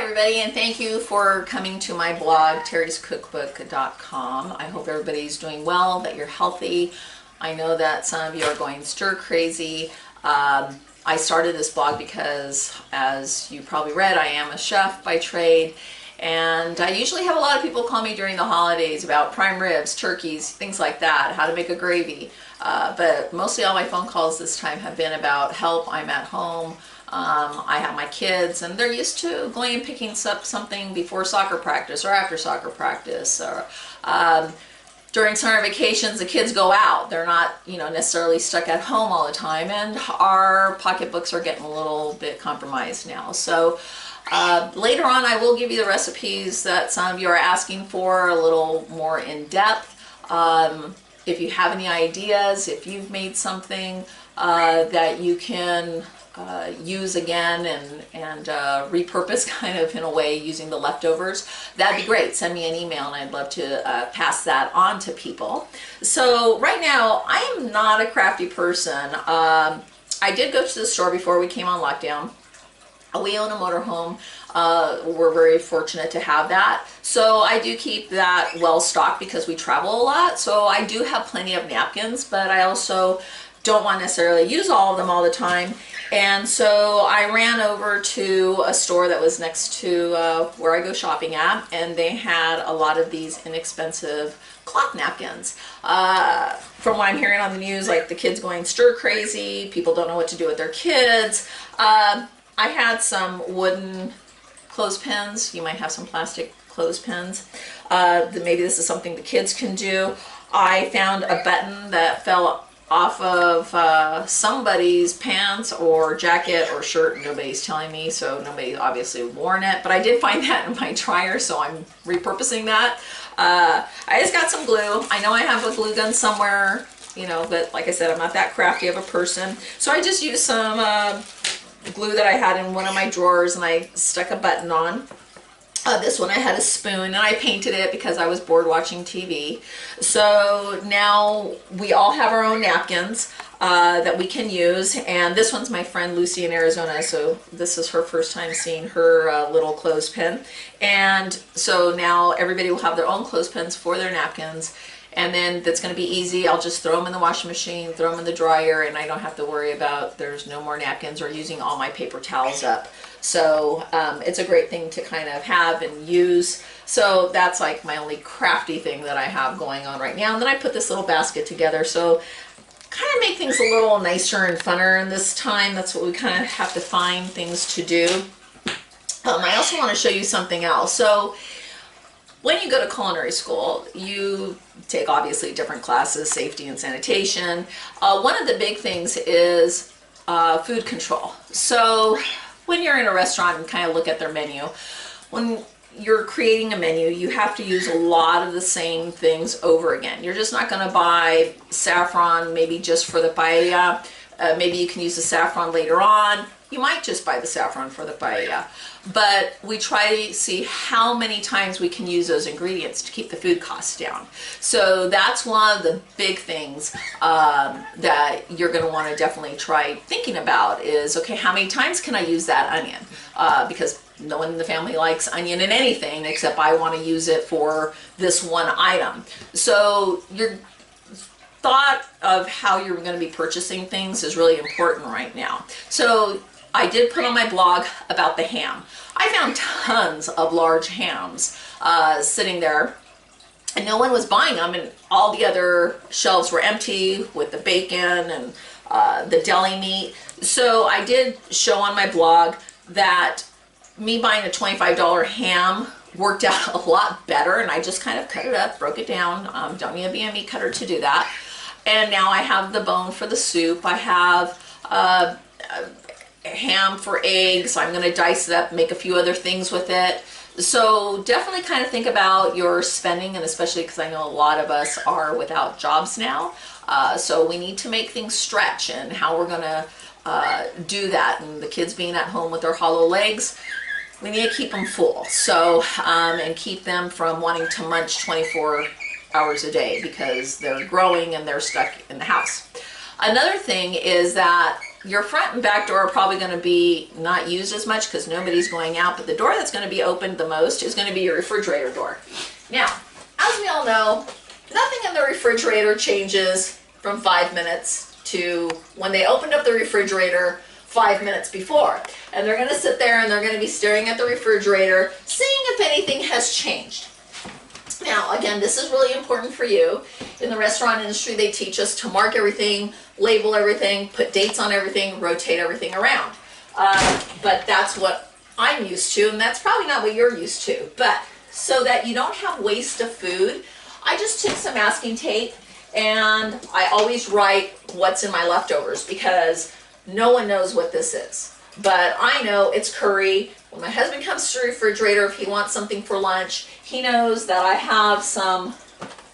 everybody, and thank you for coming to my blog, terryscookbook.com. I hope everybody's doing well, that you're healthy. I know that some of you are going stir crazy. I started this blog because, as you probably read, I am a chef by trade, and I usually have a lot of people call me during the holidays about prime ribs, turkeys, things like that, how to make a gravy. But mostly all my phone calls this time have been about help. I'm at home. I have my kids, and they're used to going and picking up something before soccer practice or after soccer practice, or during summer vacations the kids go out. They're not, necessarily stuck at home all the time, and our pocketbooks are getting a little bit compromised now. So later on I will give you the recipes that some of you are asking for, a little more in depth. If you have any ideas, if you've made something that you can use again and repurpose kind of in a way using the leftovers, that'd be great. Send me an email and I'd love to pass that on to people. So right now I am not a crafty person. I did go to the store before we came on lockdown. We own a motorhome. We're very fortunate to have that. So I do keep that well stocked because we travel a lot. So I do have plenty of napkins, but I also don't want to necessarily use all of them all the time. And so I ran over to a store that was next to where I go shopping at, and they had a lot of these inexpensive cloth napkins. From what I'm hearing on the news, like the kids going stir crazy, people don't know what to do with their kids. I had some wooden clothespins. You might have some plastic clothespins. Maybe this is something the kids can do. I found a button that fell off of somebody's pants or jacket or shirt. Nobody's telling me, so nobody obviously worn it, but I did find that in my dryer, so I'm repurposing that. I just got some glue. I know I have a glue gun somewhere, but like I said, I'm not that crafty of a person, so I just used some glue that I had in one of my drawers, and I stuck a button on. This one I had a spoon, and I painted it because I was bored watching TV. So now we all have our own napkins that we can use, and this one's my friend Lucy in Arizona, so this is her first time seeing her little clothespin. And so now everybody will have their own clothespins for their napkins, and then that's going to be easy. I'll just throw them in the washing machine, throw them in the dryer, and I don't have to worry about there's no more napkins or using all my paper towels up. So it's a great thing to kind of have and use. So that's like my only crafty thing that I have going on right now. And then I put this little basket together, so kind of make things a little nicer and funner in this time. That's what we kind of have to find things to do. I also want to show you something else. So when you go to culinary school, you take obviously different classes, safety and sanitation. One of the big things is food control. So when you're in a restaurant and kind of look at their menu, when you're creating a menu, you have to use a lot of the same things over again. You're just not going to buy saffron maybe just for the paella. Maybe you can use the saffron later on. You might just buy the saffron for the paella. But we try to see how many times we can use those ingredients to keep the food costs down. So that's one of the big things that you're going to want to definitely try thinking about is, okay, how many times can I use that onion? Because no one in the family likes onion in anything except I want to use it for this one item. So your thought of how you're going to be purchasing things is really important right now. So I did put on my blog about the ham. I found tons of large hams sitting there, and no one was buying them, and all the other shelves were empty with the bacon and the deli meat. So I did show on my blog that me buying a $25 ham worked out a lot better, and I just kind of cut it up, broke it down. Don't need to be a meat cutter to do that. And now I have the bone for the soup. I have ham for eggs. I'm going to dice it up, make a few other things with it. So definitely kind of think about your spending, and especially because I know a lot of us are without jobs now. So we need to make things stretch, and how we're going to do that. And the kids being at home with their hollow legs, we need to keep them full. So and keep them from wanting to munch 24 hours a day because they're growing and they're stuck in the house. Another thing is that your front and back door are probably going to be not used as much because nobody's going out, but the door that's going to be opened the most is going to be your refrigerator door. Now, as we all know, nothing in the refrigerator changes from 5 minutes to when they opened up the refrigerator 5 minutes before. And they're going to sit there and they're going to be staring at the refrigerator, seeing if anything has changed. Now, again, this is really important for you. In the restaurant industry, they teach us to mark everything, label everything, put dates on everything, rotate everything around. But that's what I'm used to, and that's probably not what you're used to. But so that you don't have waste of food, I just took some masking tape and I always write what's in my leftovers because no one knows what this is. But I know it's curry. When my husband comes to the refrigerator, if he wants something for lunch, he knows that I have some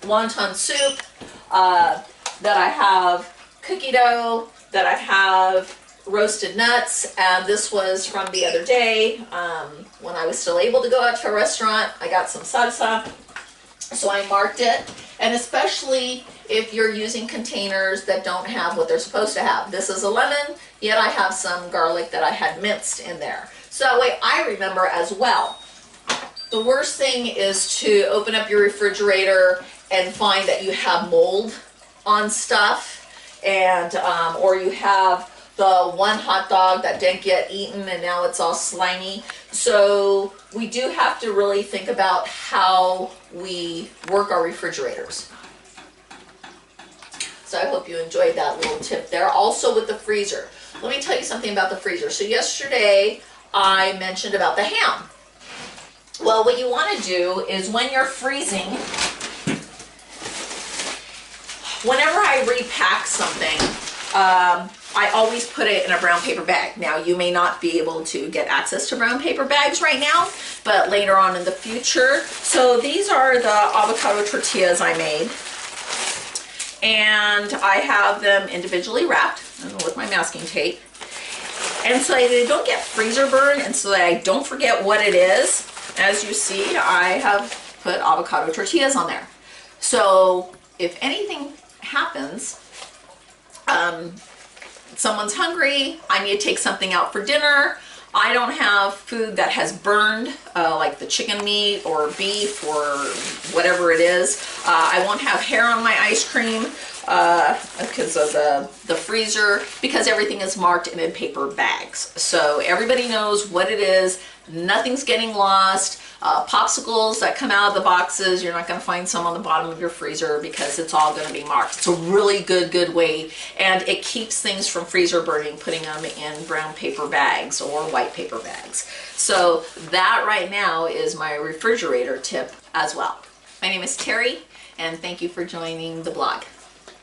wonton soup, that I have cookie dough, that I have roasted nuts, and this was from the other day when I was still able to go out to a restaurant. I got some salsa, so I marked it, and especially if you're using containers that don't have what they're supposed to have. This is a lemon, yet I have some garlic that I had minced in there. So that way I remember as well. The worst thing is to open up your refrigerator and find that you have mold on stuff, and or you have the one hot dog that didn't get eaten and now it's all slimy. So we do have to really think about how we work our refrigerators. So I hope you enjoyed that little tip there. Also with the freezer, let me tell you something about the freezer. So yesterday I mentioned about the ham. Well, what you want to do is when you're freezing, whenever I repack something, I always put it in a brown paper bag. Now, you may not be able to get access to brown paper bags right now, but later on in the future. So these are the avocado tortillas I made. And I have them individually wrapped with my masking tape. And so they don't get freezer burn, and so that I don't forget what it is, as you see, I have put avocado tortillas on there. So if anything happens, someone's hungry, I need to take something out for dinner, I don't have food that has burned, like the chicken meat or beef or whatever it is. I won't have hair on my ice cream because of the freezer, because everything is marked and in paper bags. So everybody knows what it is. Nothing's getting lost. Popsicles that come out of the boxes, you're not going to find some on the bottom of your freezer because it's all going to be marked. It's a really good way, and it keeps things from freezer burning, putting them in brown paper bags or white paper bags. So that right now is my refrigerator tip as well. My name is Terry, and thank you for joining the blog.